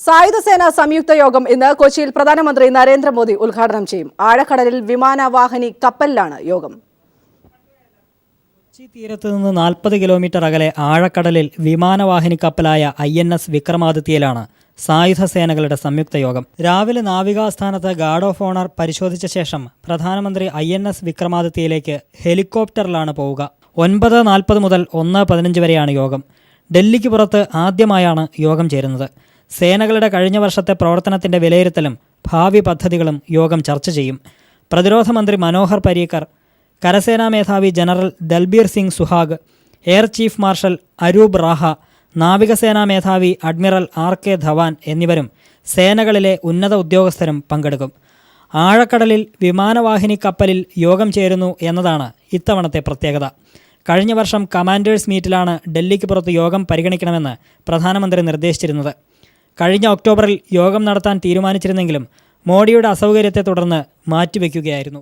സായുധസേന സംയുക്ത യോഗം ഇന്ന് കൊച്ചിയിൽ പ്രധാനമന്ത്രി നരേന്ദ്രമോദി ഉദ്ഘാടനം ചെയ്യും. ആഴക്കടലിൽ വിമാനവാഹിനി കപ്പലിലാണ് യോഗം. കൊച്ചി തീരത്ത് നിന്ന് 40 കിലോമീറ്റർ അകലെ ആഴക്കടലിൽ വിമാനവാഹിനി കപ്പലായ INS വിക്രമാദിത്യയിലാണ് സായുധസേനകളുടെ സംയുക്ത യോഗം. രാവിലെ നാവികാസ്ഥാനത്ത് ഗാർഡ് ഓഫ് ഓണർ പരിശോധിച്ച ശേഷം പ്രധാനമന്ത്രി INS വിക്രമാദിത്യയിലേക്ക് ഹെലികോപ്റ്ററിലാണ് പോവുക. 9:40 മുതൽ 1:15 വരെയാണ് യോഗം. ഡൽഹിക്ക് പുറത്ത് ആദ്യമായാണ് യോഗം ചേരുന്നത്. സേനകളുടെ കഴിഞ്ഞ വർഷത്തെ പ്രവർത്തനത്തിന്റെ വിലയിരുത്തലും ഭാവി പദ്ധതികളും യോഗം ചർച്ച ചെയ്യും. പ്രതിരോധ മന്ത്രി മനോഹർ പരീക്കർ, കരസേനാ മേധാവി general Dalbir Singh Suhag, air chief marshal Arup Raha, നാവികസേനാ മേധാവി അഡ്മിറൽ RK ധവാൻ എന്നിവരും സേനകളിലെ ഉന്നത ഉദ്യോഗസ്ഥരും പങ്കെടുക്കും. ആഴക്കടലിൽ വിമാനവാഹിനി കപ്പലിൽ യോഗം ചേരുന്നു എന്നതാണ് ഇത്തവണത്തെ പ്രത്യേകത. കഴിഞ്ഞ വർഷം കമാൻഡേഴ്സ് മീറ്റിലാണ് ഡൽഹിക്ക് പുറത്ത് യോഗം പരിഗണിക്കണമെന്ന് പ്രധാനമന്ത്രി നിർദ്ദേശിച്ചിരുന്നത്. കഴിഞ്ഞ ഒക്ടോബറിൽ യോഗം നടത്താൻ തീരുമാനിച്ചിരുന്നെങ്കിലും മോഡിയുടെ അസൗകര്യത്തെ തുടർന്ന് മാറ്റിവെക്കുകയായിരുന്നു.